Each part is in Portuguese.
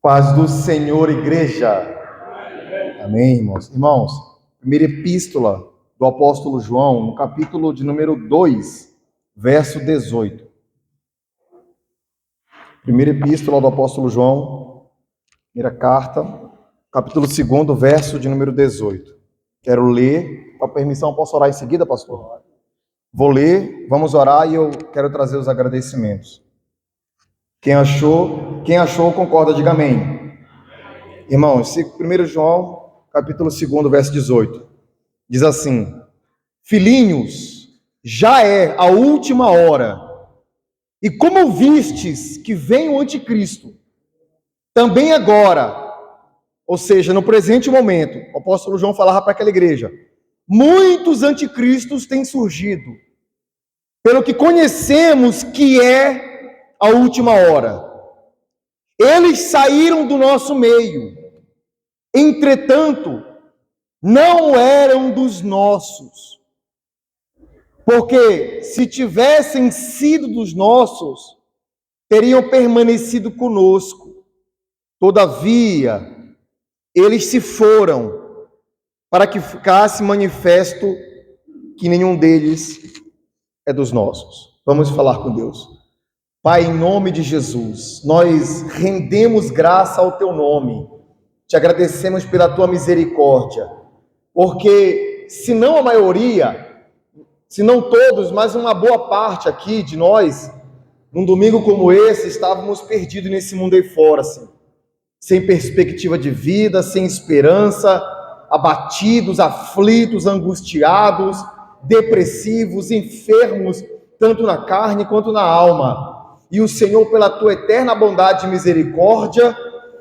Paz do Senhor, igreja. Amém, irmãos. Irmãos, primeira epístola do apóstolo João, no capítulo de número 2, verso 18. Primeira epístola do apóstolo João, primeira carta, capítulo 2, verso de número 18. Quero ler, com a permissão, posso orar em seguida, pastor? Vou ler, vamos orar e eu quero trazer os agradecimentos. Quem achou, concorda, diga amém. Irmãos, 1 João, capítulo 2, verso 18, diz assim: Filhinhos, já é a última hora, e como vistes que vem o anticristo, também agora, ou seja, no presente momento, o apóstolo João falava para aquela igreja, muitos anticristos têm surgido, pelo que conhecemos que é a última hora. Eles saíram do nosso meio, entretanto, não eram dos nossos, porque se tivessem sido dos nossos, teriam permanecido conosco. Todavia, eles se foram, para que ficasse manifesto que nenhum deles é dos nossos. Vamos falar com Deus. Pai, em nome de Jesus, nós rendemos graça ao teu nome, te agradecemos pela tua misericórdia, porque se não a maioria, se não todos, mas uma boa parte aqui de nós, num domingo como esse, estávamos perdidos nesse mundo aí fora, assim, sem perspectiva de vida, sem esperança, abatidos, aflitos, angustiados, depressivos, enfermos, tanto na carne quanto na alma. E o Senhor, pela tua eterna bondade e misericórdia,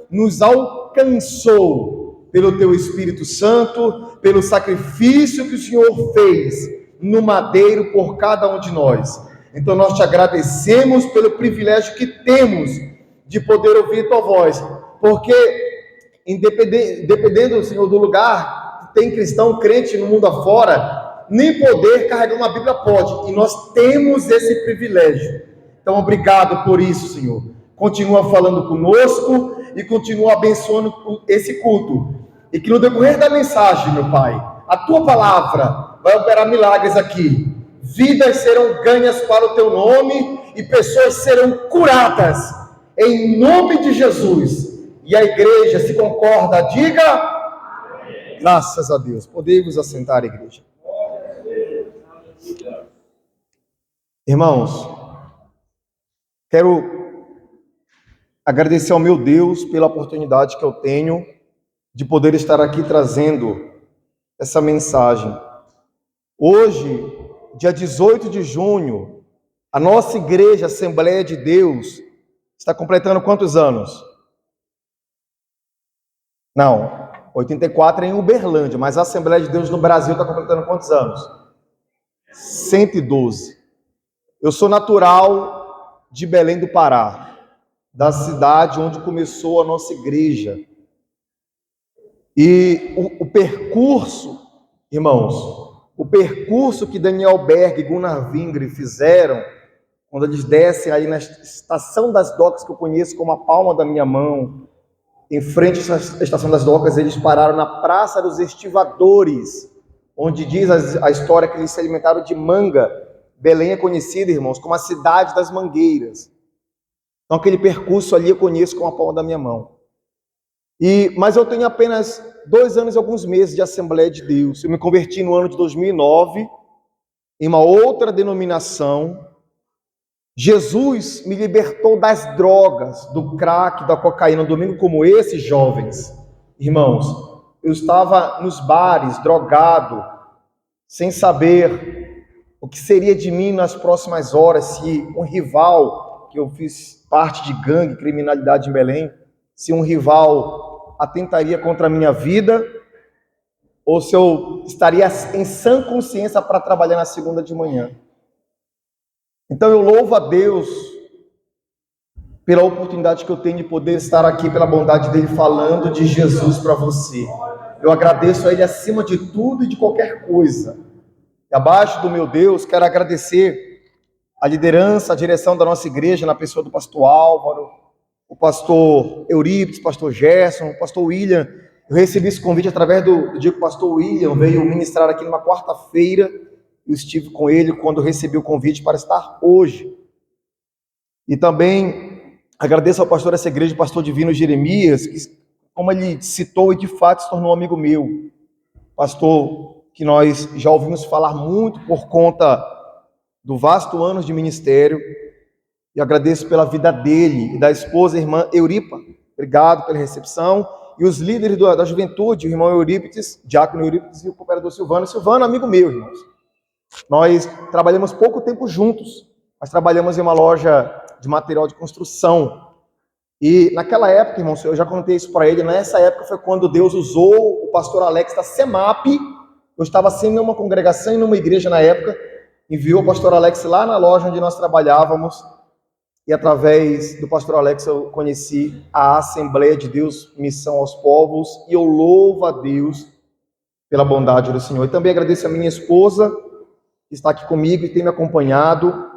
nos alcançou pelo teu Espírito Santo, pelo sacrifício que o Senhor fez no madeiro por cada um de nós. Então nós te agradecemos pelo privilégio que temos de poder ouvir tua voz, porque dependendo, Senhor, do lugar, tem cristão, crente no mundo afora, nem poder carregar uma Bíblia pode, e nós temos esse privilégio. Então obrigado por isso, Senhor. Continua falando conosco e continua abençoando esse culto, e que no decorrer da mensagem, meu Pai, a tua palavra vai operar milagres aqui, vidas serão ganhas para o teu nome e pessoas serão curadas em nome de Jesus. E a igreja, se concorda, diga amém. Graças a Deus. Podemos assentar, igreja. Irmãos, quero agradecer ao meu Deus pela oportunidade que eu tenho de poder estar aqui trazendo essa mensagem. Hoje, dia 18 de junho, a nossa igreja, Assembleia de Deus, está completando quantos anos? Não, 84 é em Uberlândia, mas a Assembleia de Deus no Brasil está completando quantos anos? 112. Eu sou natural de Belém do Pará, da cidade onde começou a nossa igreja. E o percurso, irmãos, o percurso que Daniel Berg e Gunnar Wingre fizeram, quando eles descem aí na estação das docas, que eu conheço como a palma da minha mão, em frente à estação das docas, eles pararam na Praça dos Estivadores, onde diz a história que eles se alimentaram de manga. Belém é conhecida, irmãos, como a cidade das mangueiras. Então aquele percurso ali eu conheço com a palma da minha mão. Mas eu tenho apenas 2 anos e alguns meses de Assembleia de Deus. Eu me converti no ano de 2009, em uma outra denominação. Jesus me libertou das drogas, do crack, da cocaína. Um domingo como esse, jovens, irmãos, eu estava nos bares, drogado, sem saber o que seria de mim nas próximas horas, se um rival, que eu fiz parte de gangue, criminalidade em Belém, se um rival atentaria contra a minha vida, ou se eu estaria em sã consciência para trabalhar na segunda de manhã. Então eu louvo a Deus pela oportunidade que eu tenho de poder estar aqui, pela bondade dele, falando de Jesus para você. Eu agradeço a ele acima de tudo e de qualquer coisa. E abaixo do meu Deus, quero agradecer a liderança, a direção da nossa igreja, na pessoa do pastor Álvaro, o pastor Eurípides, pastor Gerson, o pastor William. Eu recebi esse convite através do dia que o pastor William veio ministrar aqui numa quarta-feira. Eu estive com ele quando recebi o convite para estar hoje. E também agradeço ao pastor dessa igreja, o pastor Divino Jeremias, que, como ele citou e de fato se tornou um amigo meu. Pastor que nós já ouvimos falar muito por conta do vasto anos de ministério. E agradeço pela vida dele e da esposa, a irmã Euripa. Obrigado pela recepção. E os líderes da juventude, o irmão Eurípides, diácono Eurípides e o cooperador Silvano. Silvano, amigo meu, irmãos. Nós trabalhamos pouco tempo juntos, mas trabalhamos em uma loja de material de construção. E naquela época, irmãos, eu já contei isso para ele, nessa época foi quando Deus usou o pastor Alex da CEMAP. Eu estava sendo em uma congregação e numa igreja na época, enviou o pastor Alex lá na loja onde nós trabalhávamos, e através do pastor Alex eu conheci a Assembleia de Deus, Missão aos Povos, e eu louvo a Deus pela bondade do Senhor. E também agradeço a minha esposa, que está aqui comigo e tem me acompanhado,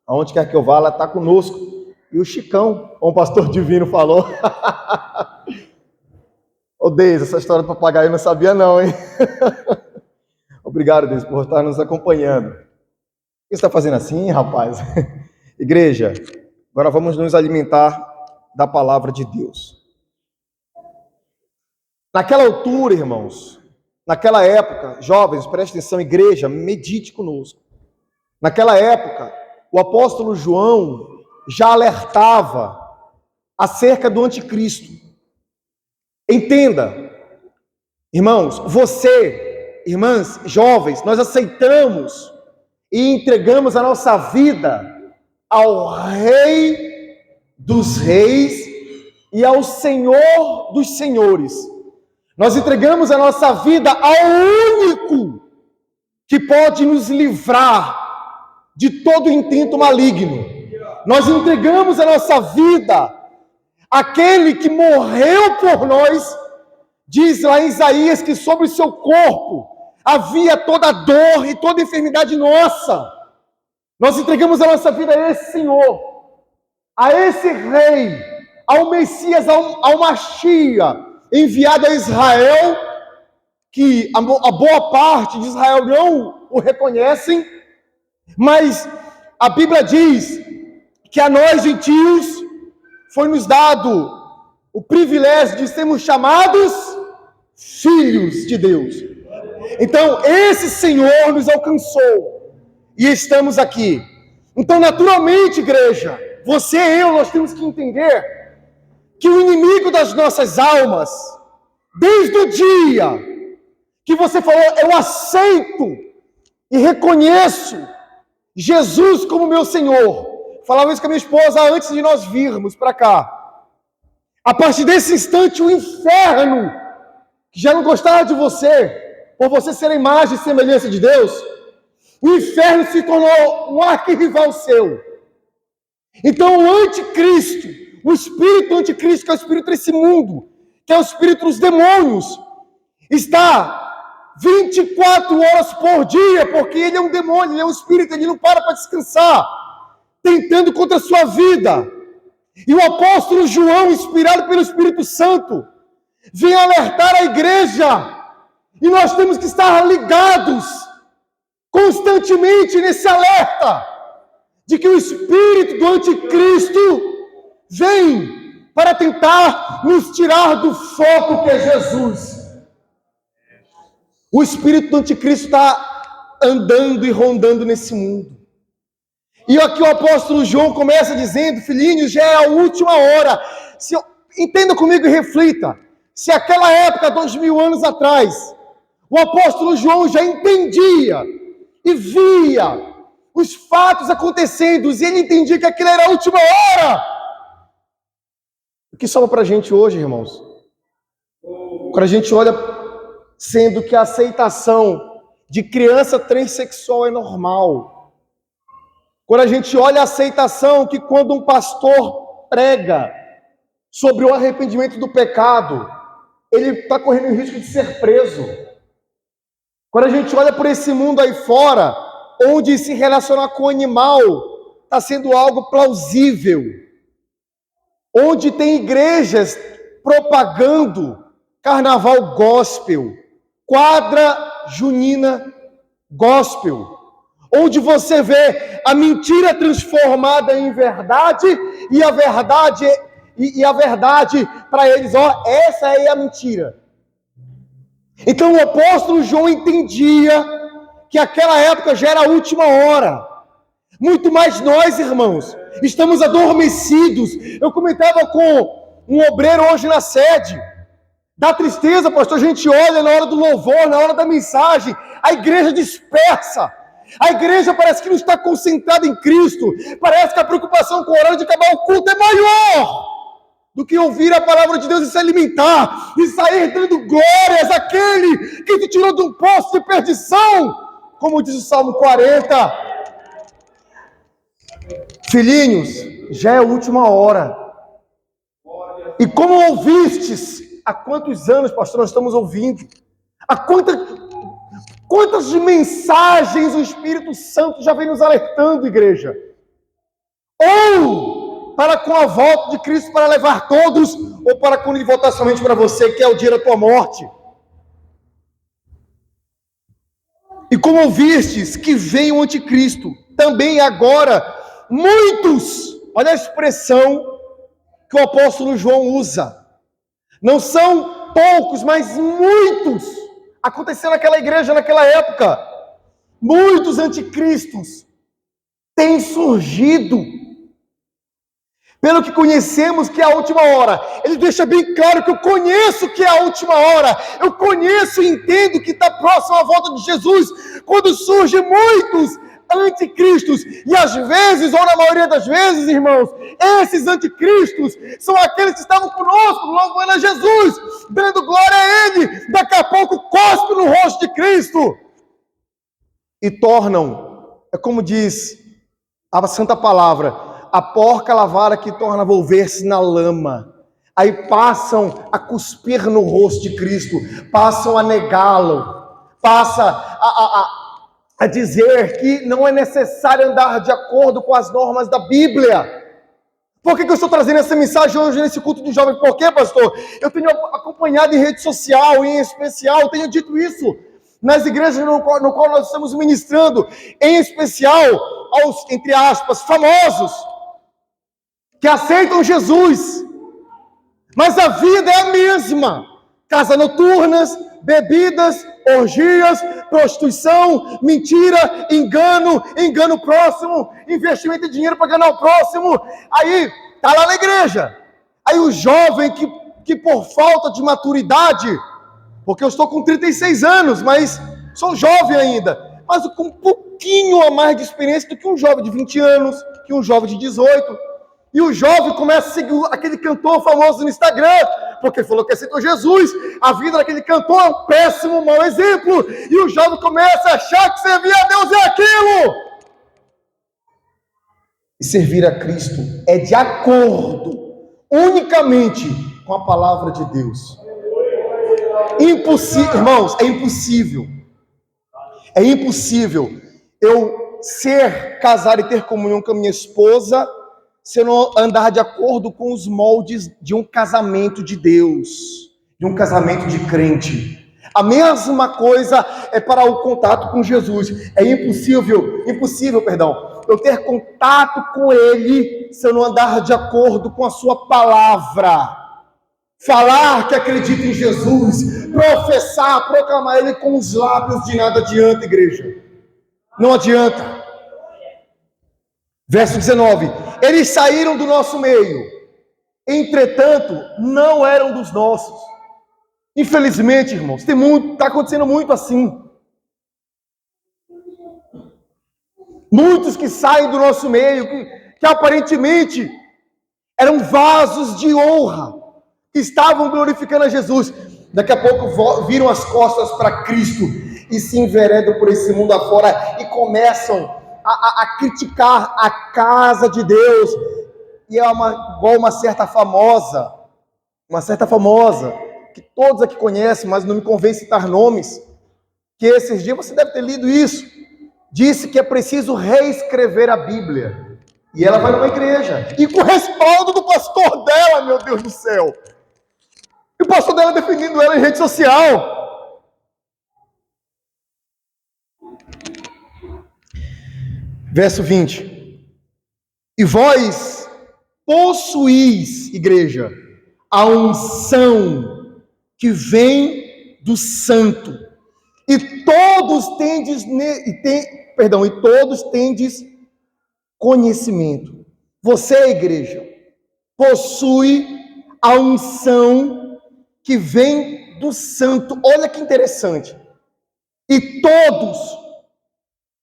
aonde quer que eu vá, ela está conosco. E o Chicão, como o pastor Divino falou. Ô Deise, essa história do papagaio eu não sabia não, hein? Obrigado, Deise, por estar nos acompanhando. O que você está fazendo assim, rapaz? Igreja, agora vamos nos alimentar da palavra de Deus. Naquela altura, irmãos, naquela época, jovens, preste atenção, igreja, medite conosco. Naquela época, o apóstolo João já alertava acerca do anticristo. Entenda, irmãos, você, irmãs, jovens, nós aceitamos e entregamos a nossa vida ao Rei dos Reis e ao Senhor dos Senhores. Nós entregamos a nossa vida ao único que pode nos livrar de todo intento maligno. Nós entregamos a nossa vida àquele que morreu por nós. Diz lá em Isaías que sobre o seu corpo havia toda dor e toda enfermidade nossa. Nós entregamos a nossa vida a esse Senhor, a esse Rei, ao Messias, ao Mashiach, enviado a Israel, que a boa parte de Israel não o reconhecem, mas a Bíblia diz que a nós, gentios, foi nos dado o privilégio de sermos chamados filhos de Deus. Então, esse Senhor nos alcançou e estamos aqui. Então, naturalmente, igreja, você e eu, nós temos que entender que o inimigo das nossas almas, desde o dia que você falou, eu aceito e reconheço Jesus como meu Senhor. Falava isso com a minha esposa antes de nós virmos para cá. A partir desse instante, o inferno, que já não gostava de você, por você ser a imagem e semelhança de Deus, o inferno se tornou um arquirrival seu. Então o anticristo, o espírito anticristo, que é o espírito desse mundo, que é o espírito dos demônios, está 24 horas por dia, porque ele é um demônio, ele é um espírito, ele não para descansar, tentando contra a sua vida. E o apóstolo João, inspirado pelo Espírito Santo, vem alertar a igreja, e nós temos que estar ligados constantemente nesse alerta, de que o espírito do anticristo vem para tentar nos tirar do foco que é Jesus. O espírito do anticristo está andando e rondando nesse mundo. E aqui o apóstolo João começa dizendo, filhinhos, já é a última hora. Entenda comigo e reflita. Se aquela época, 2000 anos atrás, o apóstolo João já entendia e via os fatos acontecendo, e ele entendia que aquilo era a última hora. O que sobra para a gente hoje, irmãos? Quando a gente olha, sendo que a aceitação de criança transexual é normal. Quando a gente olha a aceitação que quando um pastor prega sobre o arrependimento do pecado, ele está correndo o risco de ser preso. Quando a gente olha por esse mundo aí fora, onde se relacionar com o animal está sendo algo plausível, onde tem igrejas propagando carnaval gospel, quadra junina gospel, onde você vê a mentira transformada em verdade e a verdade para eles, essa é a mentira. Então o apóstolo João entendia que aquela época já era a última hora. Muito mais nós, irmãos, estamos adormecidos. Eu comentava com um obreiro hoje na sede. Dá tristeza, pastor, a gente olha na hora do louvor, na hora da mensagem, a igreja dispersa. A igreja parece que não está concentrada em Cristo. Parece que a preocupação com o horário de acabar o culto é maior do que ouvir a palavra de Deus e se alimentar, e sair dando glórias àquele que te tirou de um poço de perdição, como diz o Salmo 40. Filhinhos, já é a última hora. E como ouvistes, há quantos anos, pastor, nós estamos ouvindo? Há quantas mensagens o Espírito Santo já vem nos alertando, igreja? Ou para com a volta de Cristo para levar todos, ou para quando ele voltar somente para você, que é o dia da tua morte. E como ouvistes que vem o anticristo, também agora muitos, olha a expressão que o apóstolo João usa, não são poucos, mas muitos, aconteceu naquela igreja naquela época, muitos anticristos têm surgido. Pelo que conhecemos que é a última hora. Ele deixa bem claro que eu conheço que é a última hora. Eu conheço e entendo que está próximo à volta de Jesus. Quando surgem muitos anticristos. E às vezes, ou na maioria das vezes, irmãos, esses anticristos são aqueles que estavam conosco, louvando a Jesus, dando glória a Ele. Daqui a pouco cospe no rosto de Cristo. E tornam, é como diz a Santa Palavra, a porca lavada que torna a volver-se na lama. Aí passam a cuspir no rosto de Cristo, passam a negá-lo, passa a dizer que não é necessário andar de acordo com as normas da Bíblia. Por que eu estou trazendo essa mensagem hoje nesse culto de jovem? Por quê, pastor? Eu tenho acompanhado em rede social, em especial, tenho dito isso nas igrejas no qual nós estamos ministrando, em especial aos, entre aspas, famosos, que aceitam Jesus, mas a vida é a mesma: casas noturnas, bebidas, orgias, prostituição, mentira, engano próximo, investimento de dinheiro para ganhar o próximo. Aí está lá na igreja. Aí o jovem que por falta de maturidade, porque eu estou com 36 anos, mas sou jovem ainda, mas com um pouquinho a mais de experiência do que um jovem de 20 anos, que um jovem de 18. E o jovem começa a seguir aquele cantor famoso no Instagram, porque falou que aceitou Jesus. A vida daquele cantor é um péssimo, mau exemplo. E o jovem começa a achar que servir a Deus é aquilo. E servir a Cristo é de acordo unicamente com a palavra de Deus. Impossível, irmãos, é impossível. É impossível eu casar e ter comunhão com a minha esposa se eu não andar de acordo com os moldes de um casamento de Deus, de um casamento de crente. A mesma coisa é para o contato com Jesus. É impossível, eu ter contato com Ele se eu não andar de acordo com a sua palavra. Falar que acredita em Jesus, professar, proclamar Ele com os lábios, de nada adianta, igreja. Não adianta. Verso 19: eles saíram do nosso meio, entretanto, não eram dos nossos. Infelizmente, irmãos, está acontecendo muito assim. Muitos que saem do nosso meio, que aparentemente eram vasos de honra, que estavam glorificando a Jesus, daqui a pouco viram as costas para Cristo e se enveredam por esse mundo afora e começam a criticar a casa de Deus. E é igual uma certa famosa, que todos aqui conhecem, mas não me convém citar nomes, que esses dias você deve ter lido isso, disse que é preciso reescrever a Bíblia. E ela vai numa igreja. E com o respaldo do pastor dela, meu Deus do céu. E o pastor dela defendendo ela em rede social. Verso 20. E vós possuís, igreja, a unção que vem do santo. E todos tendes conhecimento. Você, igreja, possui a unção que vem do santo. Olha que interessante. E todos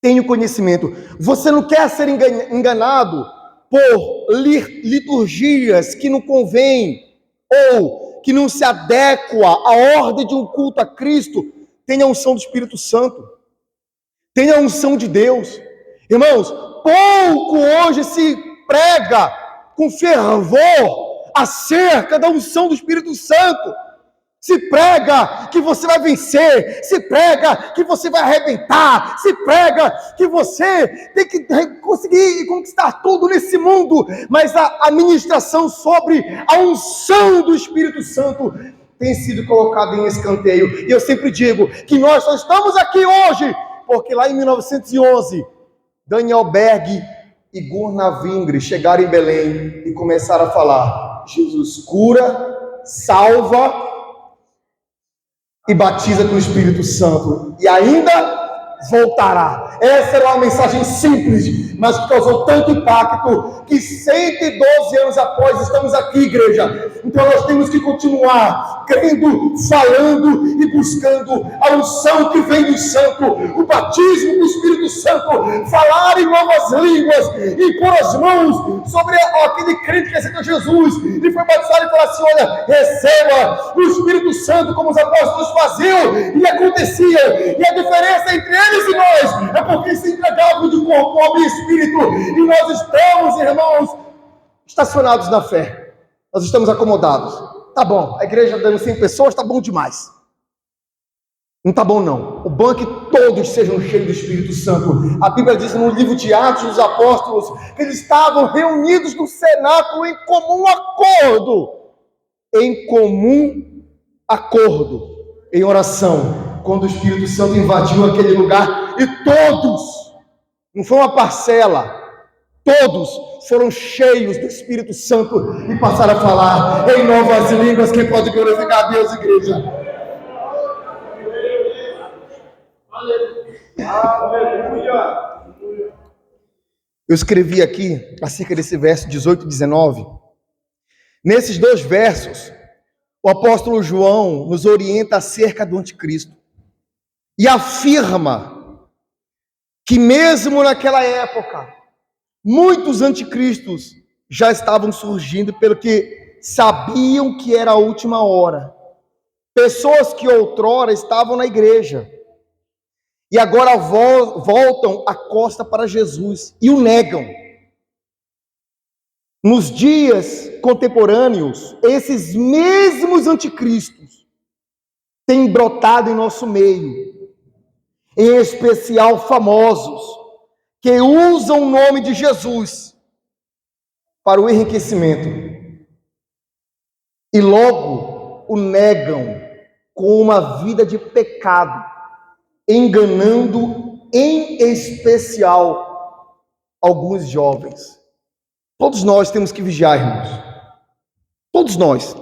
têm o conhecimento. Você não quer ser enganado por liturgias que não convém ou que não se adequa à ordem de um culto a Cristo. Tenha a unção do Espírito Santo. Tenha a unção de Deus. Irmãos, pouco hoje se prega com fervor acerca da unção do Espírito Santo. Se prega que você vai vencer, se prega que você vai arrebentar, se prega que você tem que conseguir conquistar tudo nesse mundo, mas a ministração sobre a unção do Espírito Santo tem sido colocada em escanteio. E eu sempre digo que nós só estamos aqui hoje porque lá em 1911, Daniel Berg e Gunnar Wingre chegaram em Belém e começaram a falar: Jesus cura, salva e batiza com o Espírito Santo, e ainda voltará. Essa era uma mensagem simples, mas que causou tanto impacto, que 112 anos após estamos aqui, igreja. Então nós temos que continuar crendo, falando e buscando a unção que vem do santo, o batismo do Espírito Santo, falar em novas línguas e pôr as mãos sobre aquele crente que aceitou Jesus e foi batizado e falar assim: olha, receba o Espírito Santo, como os apóstolos faziam, e acontecia. E a diferença entre eles e nós é porque se entregavam de corpo, alma e espírito. E nós estamos, irmãos, estacionados na fé. Nós estamos acomodados. Tá bom, a igreja dando 100 pessoas, tá bom demais. Não tá bom não. O bom é que todos sejam cheios do Espírito Santo. A Bíblia diz no livro de Atos dos Apóstolos que eles estavam reunidos no cenáculo em comum acordo. Em comum acordo. Em oração. Quando o Espírito Santo invadiu aquele lugar. E todos, não foi uma parcela, todos foram cheios do Espírito Santo e passaram a falar em novas línguas. Quem pode glorificar a Deus, igreja? Aleluia! Eu escrevi aqui acerca desse verso 18 e 19. Nesses dois versos, o apóstolo João nos orienta acerca do anticristo e afirma que mesmo naquela época, muitos anticristos já estavam surgindo pelo que sabiam que era a última hora. Pessoas que outrora estavam na igreja e agora voltam a costa para Jesus e o negam. Nos dias contemporâneos, esses mesmos anticristos têm brotado em nosso meio, em especial famosos, que usam o nome de Jesus para o enriquecimento e logo o negam com uma vida de pecado, enganando em especial alguns jovens. Todos nós temos que vigiar, irmãos. Todos nós,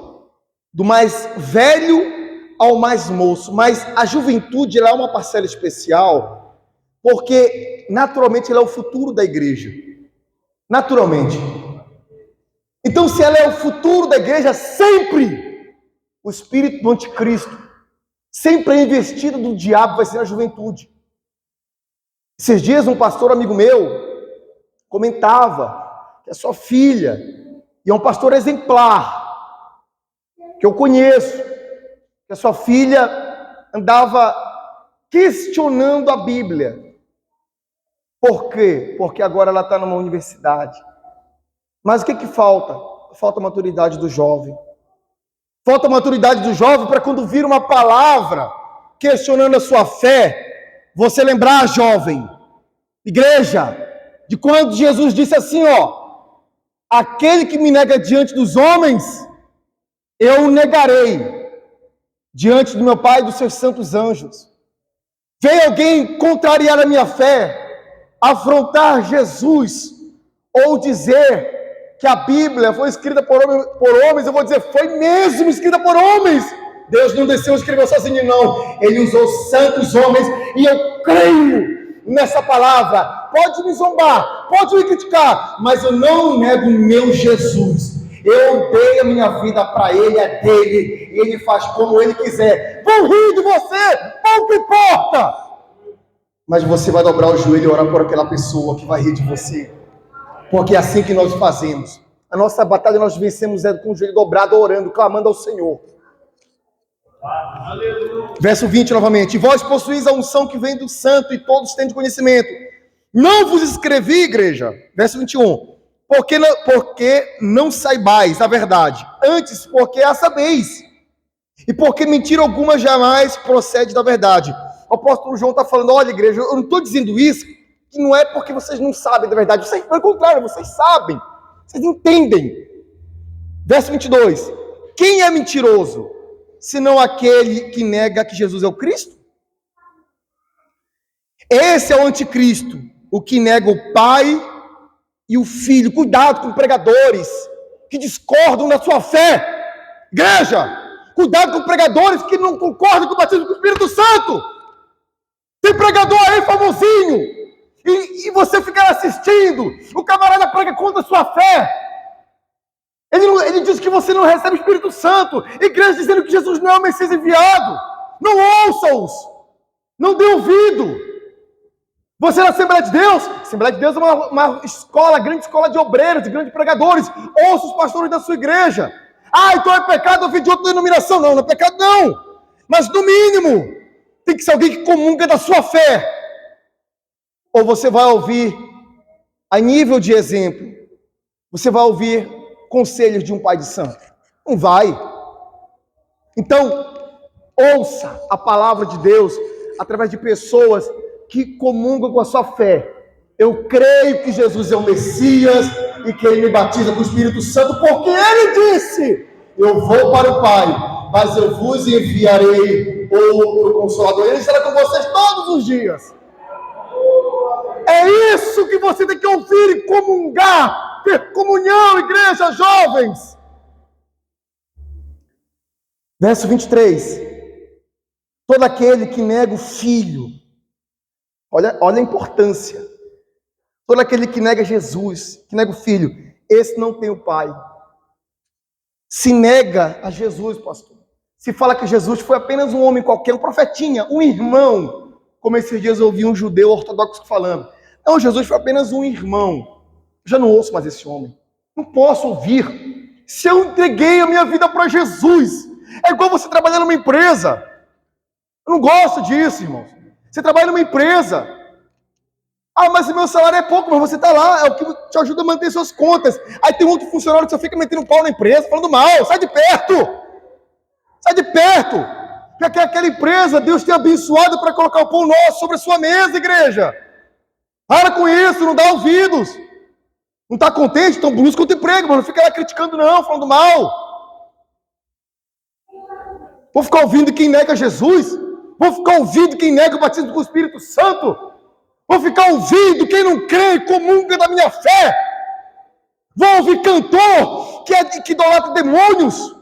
do mais velho ao mais moço, mas a juventude ela é uma parcela especial, porque naturalmente ela é o futuro da igreja, naturalmente. Então, se ela é o futuro da igreja, sempre o espírito do anticristo, sempre a investida do diabo vai ser a juventude. Esses dias um pastor amigo meu comentava que a sua filha, e é um pastor exemplar, que eu conheço, que a sua filha andava questionando a Bíblia. Por quê? Porque agora ela está numa universidade. Mas o que falta? Falta a maturidade do jovem. Falta a maturidade do jovem para quando vir uma palavra questionando a sua fé, você lembrar, jovem, igreja, de quando Jesus disse assim, ó: Aquele que me nega diante dos homens, eu o negarei diante do meu Pai e dos seus santos anjos. Vem alguém contrariar a minha fé, afrontar Jesus, ou dizer que a Bíblia foi escrita por homens, eu vou dizer, foi mesmo escrita por homens. Deus não desceu e escreveu sozinho, não. Ele usou santos homens, e eu creio nessa palavra. Pode me zombar, pode me criticar, mas eu não nego o meu Jesus. Eu dei a minha vida para Ele, é dele, e Ele faz como Ele quiser. Vão rir de você, pouco importa. Mas você vai dobrar o joelho e orar por aquela pessoa que vai rir de você. Porque é assim que nós fazemos. A nossa batalha nós vencemos com o joelho dobrado, orando, clamando ao Senhor. Verso 20 novamente. Vós possuís a unção que vem do santo, e todos têm de conhecimento. Não vos escrevi, igreja. Verso 21. Porque não saibais a verdade, antes porque a sabeis, e porque mentira alguma jamais procede da verdade. O apóstolo João está falando, olha igreja, eu não estou dizendo isso, que não é porque vocês não sabem da verdade, vocês, pelo contrário, vocês sabem, vocês entendem. Verso 22, quem é mentiroso, senão aquele que nega que Jesus é o Cristo? Esse é o anticristo, o que nega o Pai e o Filho. Cuidado com pregadores que discordam da sua fé. Igreja, cuidado com pregadores que não concordam com o batismo do Espírito Santo. Tem pregador aí famosinho, e você fica assistindo, o camarada prega contra a sua fé. Ele diz que você não recebe o Espírito Santo. Igreja dizendo que Jesus não é o Messias enviado. Não ouça-os. Não dê ouvido. Você é na Assembleia de Deus? A Assembleia de Deus é uma escola, grande escola de obreiros, de grandes pregadores. Ouça os pastores da sua igreja. Ah, então é pecado ouvir de outra denominação. Não, não é pecado não. Mas no mínimo, tem que ser alguém que comunga da sua fé. Ou você vai ouvir, a nível de exemplo, você vai ouvir conselhos de um pai de santo. Não vai. Então, ouça a palavra de Deus através de pessoas que comungam com a sua fé. Eu creio que Jesus é o Messias e que Ele me batiza com o Espírito Santo, porque Ele disse, eu vou para o Pai, mas eu vos enviarei outro Consolador. Ele estará com vocês todos os dias. É isso que você tem que ouvir e comungar, ter comunhão, igreja, jovens. Verso 23. Todo aquele que nega o Filho, olha a importância. Todo aquele que nega Jesus, que nega o Filho, esse não tem o Pai. Se nega a Jesus, pastor. Se fala que Jesus foi apenas um homem qualquer, um profetinha, um irmão. Como esses dias eu ouvi um judeu ortodoxo falando. Não, Jesus foi apenas um irmão. Já não ouço mais esse homem. Não posso ouvir. Se eu entreguei a minha vida para Jesus, é igual você trabalhar numa empresa. Eu não gosto disso, irmão. Você trabalha numa empresa. Ah, mas o meu salário é pouco, mas você está lá, é o que te ajuda a manter suas contas. Aí tem outro funcionário que só fica metendo um pau na empresa, falando mal. Sai de perto! Sai de perto! Porque aquela empresa, Deus tem abençoado para colocar o pão nosso sobre a sua mesa, igreja. Para com isso, não dá ouvidos. Não está contente? Então busca outro emprego, mas não fica lá criticando não, falando mal. Vou ficar ouvindo quem nega Jesus? Vou ficar ouvindo quem nega o batismo com o Espírito Santo? Vou ficar ouvindo quem não crê e comunga da minha fé? Vou ouvir cantor que idolatra demônios?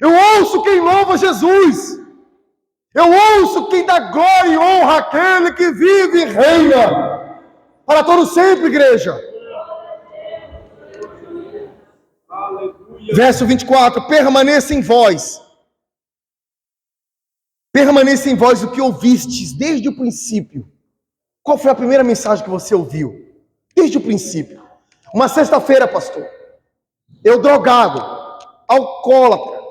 Eu ouço quem louva Jesus. Eu ouço quem dá glória e honra àquele que vive e reina para todo sempre, igreja. Verso 24, permaneça em vós o que ouvistes desde o princípio. Qual foi a primeira mensagem que você ouviu? Desde o princípio. Uma sexta-feira, pastor, eu drogado, alcoólatra,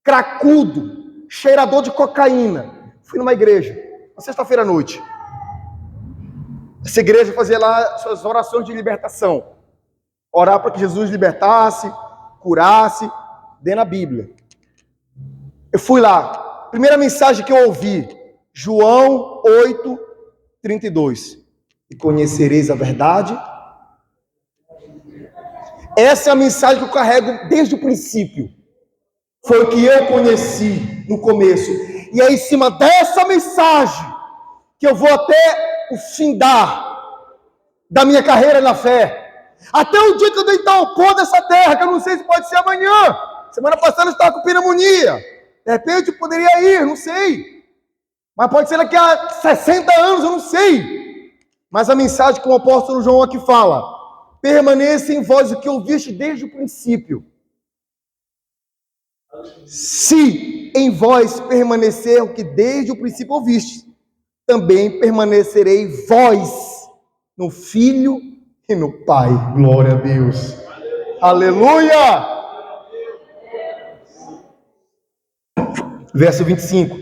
cracudo, cheirador de cocaína, fui numa igreja, uma sexta-feira à noite. Essa igreja fazia lá suas orações de libertação. Orar para que Jesus libertasse, curasse, dentro da Bíblia. Eu fui lá. Primeira mensagem que eu ouvi, João 8:32. E conhecereis a verdade, Essa é a mensagem que eu carrego desde o princípio. Foi o que eu conheci no começo. E é em cima dessa mensagem que eu vou até o fim da minha carreira na fé. Até o dia que eu deitar o pó dessa terra, que eu não sei se pode ser amanhã. Semana passada eu estava com pneumonia. De repente eu poderia ir, não sei. Mas pode ser daqui a 60 anos, eu não sei. Mas a mensagem que o apóstolo João aqui fala: permaneça em vós o que ouviste desde o princípio. Se em vós permanecer o que desde o princípio ouviste, também permanecerei vós no Filho e no Pai. Glória a Deus. Aleluia! Verso 25.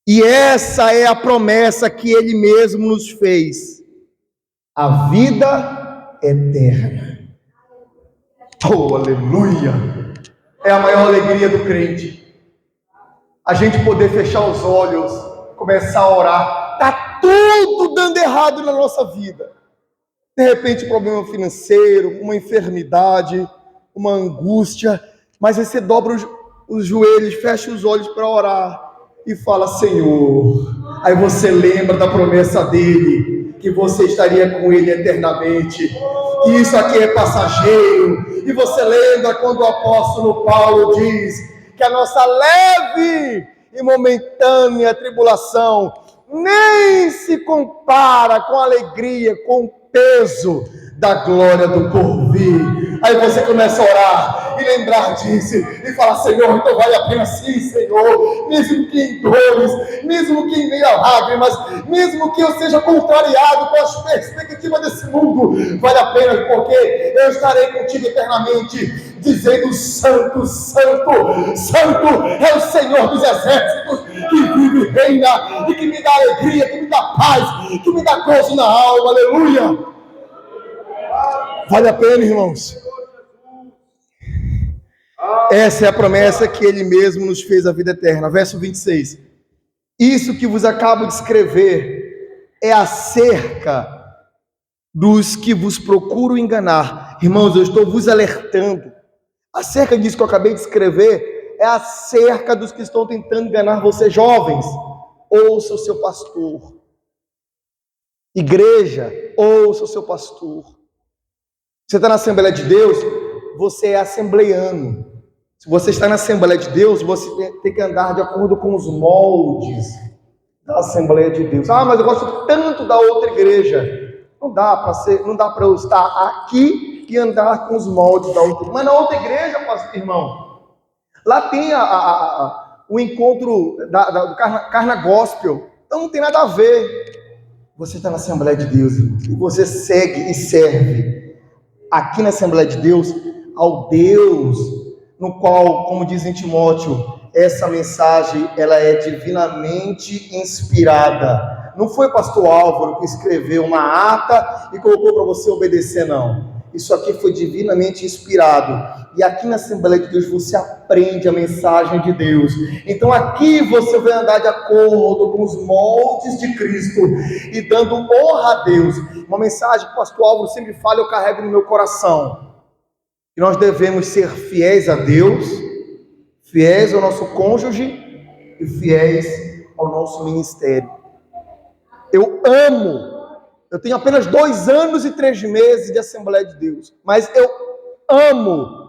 E essa é a promessa que Ele mesmo nos fez: a vida eterna. Oh, aleluia! É a maior alegria do crente. A gente poder fechar os olhos, começar a orar. Está tudo dando errado na nossa vida. De repente, problema financeiro, uma enfermidade, uma angústia. Mas aí você dobra os joelhos, fecha os olhos para orar e fala: Senhor. Aí você lembra da promessa dele, que você estaria com ele eternamente, que isso aqui é passageiro. E você lembra quando o apóstolo Paulo diz que a nossa leve e momentânea tribulação nem se compara com a alegria, com o peso da glória do porvir. Aí você começa a orar e lembrar disso e falar: Senhor, então vale a pena sim, Senhor, mesmo que em dores, mesmo que em meio a lágrimas, mesmo que eu seja contrariado com as perspectivas desse mundo, vale a pena, porque eu estarei contigo eternamente, dizendo: Santo, Santo, Santo é o Senhor dos exércitos, que vive e reina, e que me dá alegria, que me dá paz, que me dá gozo na alma. Aleluia! Vale a pena, irmãos. Essa é a promessa que Ele mesmo nos fez, a vida eterna. Verso 26. Isso que vos acabo de escrever é acerca dos que vos procuram enganar. Irmãos, eu estou vos alertando. Acerca disso que eu acabei de escrever, é acerca dos que estão tentando enganar você, jovens. Ouça o seu pastor. Igreja, ouça o seu pastor. Você está na Assembleia de Deus, você é assembleiano. Se você está na Assembleia de Deus, você tem que andar de acordo com os moldes da Assembleia de Deus. Ah, mas eu gosto tanto da outra igreja. Não dá para eu estar aqui e andar com os moldes da outra. Mas na outra igreja, irmão, lá tem o encontro do Carna Gospel. Então não tem nada a ver. Você está na Assembleia de Deus, irmão, e você segue e serve aqui na Assembleia de Deus ao Deus no qual, como diz em Timóteo, essa mensagem ela é divinamente inspirada. Não foi pastor Álvaro que escreveu uma ata e colocou para você obedecer, não. Isso aqui foi divinamente inspirado. E aqui na Assembleia de Deus você aprende a mensagem de Deus. Então aqui você vai andar de acordo com os moldes de Cristo e dando honra a Deus. Uma mensagem que o pastor Álvaro sempre fala, eu carrego no meu coração. Que nós devemos ser fiéis a Deus, fiéis ao nosso cônjuge e fiéis ao nosso ministério. Eu tenho apenas 2 anos e 3 meses de Assembleia de Deus, mas eu amo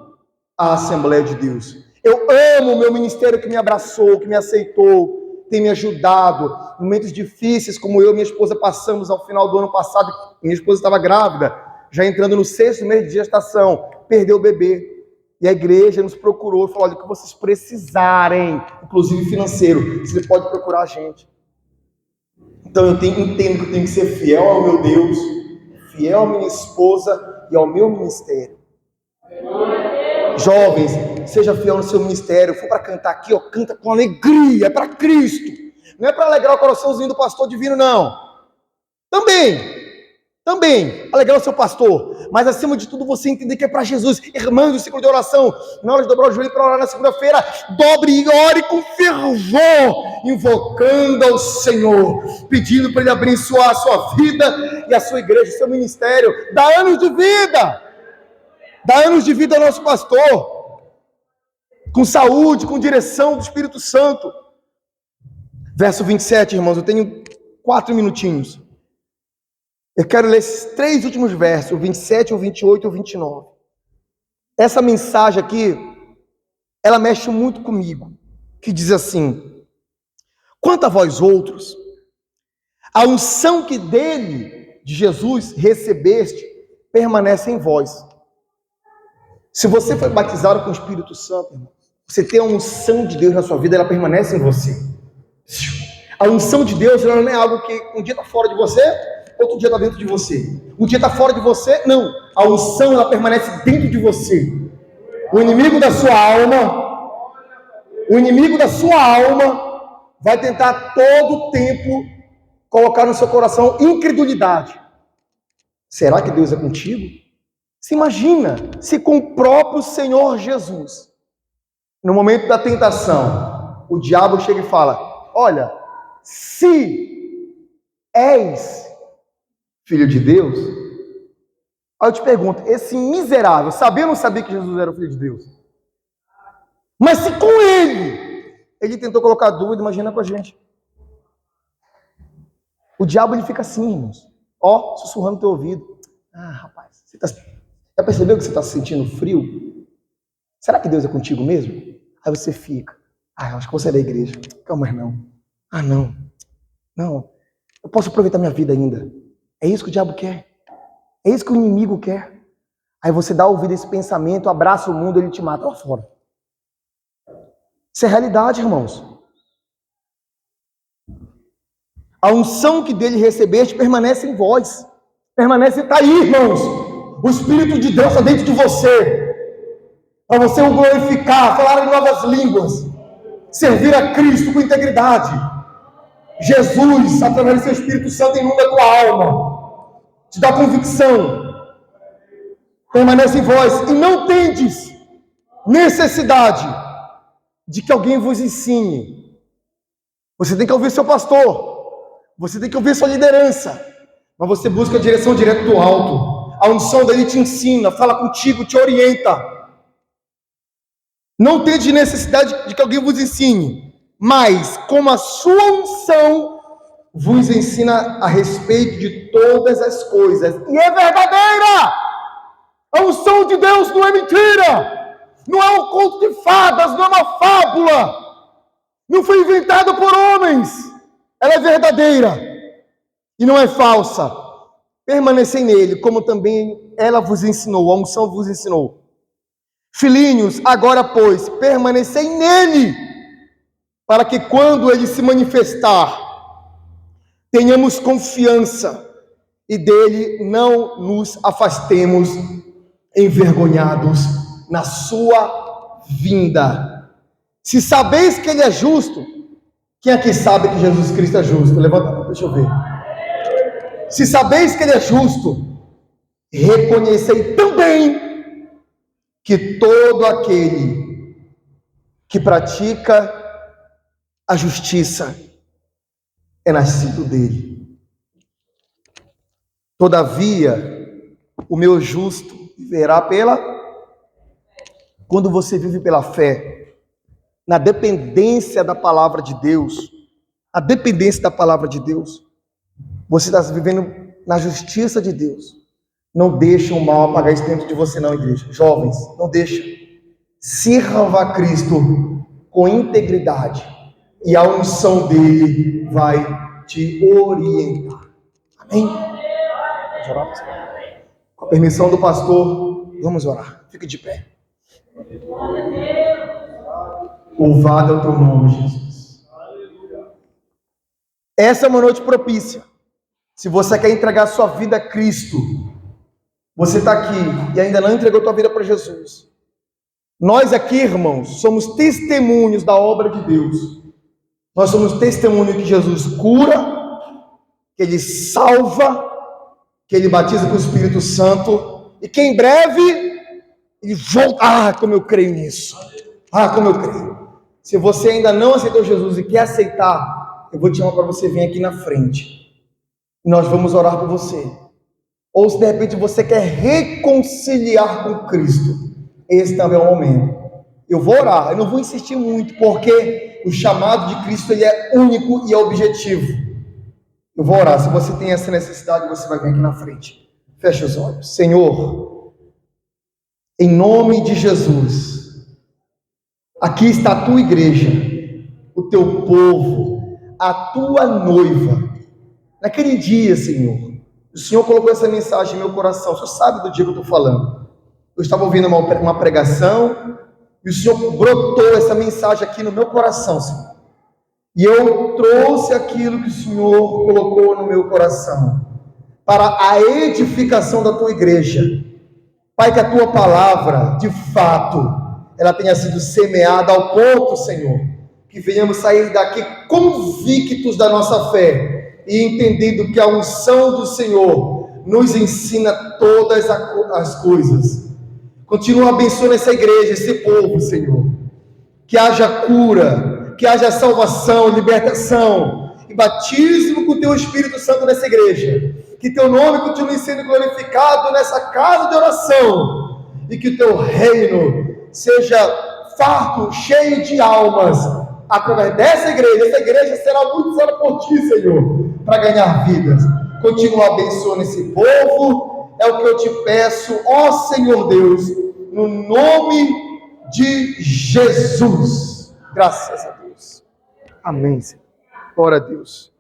a Assembleia de Deus. Eu amo o meu ministério que me abraçou, que me aceitou, tem me ajudado. Momentos difíceis, como eu e minha esposa passamos ao final do ano passado, minha esposa estava grávida, já entrando no 6º mês de gestação, perdeu o bebê. E a igreja nos procurou e falou: olha, o que vocês precisarem, inclusive financeiro, você pode procurar a gente. Então eu entendo que eu tenho que ser fiel ao meu Deus, fiel à minha esposa e ao meu ministério. Jovens, seja fiel no seu ministério. For para cantar aqui, ó, canta com alegria, é para Cristo. Não é para alegrar o coraçãozinho do pastor divino, não. Também, alegrar o seu pastor, mas acima de tudo você entender que é para Jesus. Irmãos do ciclo de oração, na hora de dobrar o joelho para orar na segunda-feira, dobre e ore com fervor, invocando ao Senhor, pedindo para Ele abençoar a sua vida e a sua igreja, o seu ministério, dá anos de vida. Dá anos de vida ao nosso pastor, com saúde, com direção do Espírito Santo. Verso 27, irmãos, eu tenho 4 minutinhos. Eu quero ler esses 3 últimos versos, o 27, o 28 e o 29. Essa mensagem aqui, ela mexe muito comigo, que diz assim: quanto a vós outros, a unção que dele, de Jesus, recebeste, permanece em vós. Se você foi batizado com o Espírito Santo, irmão, você tem a unção de Deus na sua vida, ela permanece em você. A unção de Deus ela não é algo que um dia está fora de você, outro dia está dentro de você. Um dia está fora de você, não. A unção ela permanece dentro de você. O inimigo da sua alma vai tentar todo o tempo colocar no seu coração incredulidade. Será que Deus é contigo? Se imagina se com o próprio Senhor Jesus, no momento da tentação, o diabo chega e fala: olha, se és filho de Deus, aí eu te pergunto, esse miserável, sabia ou não sabia que Jesus era o filho de Deus? Mas se com ele tentou colocar dúvida, imagina com a gente. O diabo ele fica assim, irmãos, ó, sussurrando no teu ouvido. Ah, rapaz, já percebeu que você está se sentindo frio? Será que Deus é contigo mesmo? Aí você fica, eu acho que você é da igreja. Calma, não. Não, eu posso aproveitar minha vida ainda. É isso que o diabo quer. É isso que o inimigo quer. Aí você dá ouvido a esse pensamento, abraça o mundo, ele te mata lá fora. Isso é realidade, irmãos. A unção que dele recebeste permanece em vós. Está aí, irmãos. O Espírito de Deus está dentro de você. Para você o glorificar, falar em novas línguas, servir a Cristo com integridade. Jesus, através do seu Espírito Santo, inunda a tua alma, te dá convicção, permanece em vós, e não tendes necessidade de que alguém vos ensine. Você tem que ouvir seu pastor, você tem que ouvir sua liderança, mas você busca a direção direta do alto. A unção dele te ensina, fala contigo, te orienta. Não tendes necessidade de que alguém vos ensine, mas como a sua unção vos ensina a respeito de todas as coisas, e é verdadeira. A unção de Deus não é mentira, não é um conto de fadas, não é uma fábula, não foi inventada por homens, ela é verdadeira e não é falsa. Permanecei nele, como também ela vos ensinou, a unção vos ensinou. Filhinhos, agora pois, permanecei nele, para que quando ele se manifestar, tenhamos confiança e dele não nos afastemos envergonhados na sua vinda. Se sabeis que ele é justo, quem aqui sabe que Jesus Cristo é justo? Levanta a mão, deixa eu ver. Se sabeis que ele é justo, reconhecei também que todo aquele que pratica a justiça é nascido dele. Todavia, o meu justo viverá quando você vive pela fé, na dependência da palavra de Deus, você está vivendo na justiça de Deus. Não deixa o mal apagar isso dentro de você não, igreja. Jovens, não deixa. Sirva a Cristo com integridade e a unção dele vai te orientar. Amém? Vamos orar? Com a permissão do pastor, vamos orar. Fique de pé. Louvado é o teu nome, Jesus. Essa é uma noite propícia. Se você quer entregar sua vida a Cristo, você está aqui e ainda não entregou tua vida para Jesus. Nós aqui, irmãos, somos testemunhos da obra de Deus. Nós somos testemunhos que Jesus cura, que Ele salva, que Ele batiza com o Espírito Santo e que em breve Ele volta. Como eu creio nisso. Como eu creio. Se você ainda não aceitou Jesus e quer aceitar, eu vou te chamar para você vir aqui na frente. E nós vamos orar por você. ou se de repente você quer reconciliar com Cristo, esse também é o momento. Eu vou orar, eu não vou insistir muito, porque o chamado de Cristo ele é único e é objetivo. Eu vou orar. Se você tem essa necessidade, você vai vir aqui na frente. Feche os olhos. Senhor, em nome de Jesus, aqui está a tua igreja, o teu povo, a tua noiva. Naquele dia, Senhor, o Senhor colocou essa mensagem no meu coração. O Senhor sabe do dia que eu estou falando. Eu estava ouvindo uma pregação e o Senhor brotou essa mensagem aqui no meu coração, Senhor. E eu trouxe aquilo que o Senhor colocou no meu coração para a edificação da tua igreja. Pai, que a tua palavra, de fato, ela tenha sido semeada ao ponto, Senhor, que venhamos sair daqui convictos da nossa fé e entendendo que a unção do Senhor nos ensina todas as coisas. Continua abençoando essa igreja, esse povo, Senhor. Que haja cura, que haja salvação, libertação e batismo com o teu Espírito Santo nessa igreja. Que teu nome continue sendo glorificado nessa casa de oração e que o teu reino seja farto, cheio de almas através dessa igreja. Essa igreja será muito usada por ti, Senhor, para ganhar vidas. Continua abençoando esse povo, é o que eu te peço, ó Senhor Deus, no nome de Jesus. Graças a Deus. Amém, Senhor. Glória a Deus.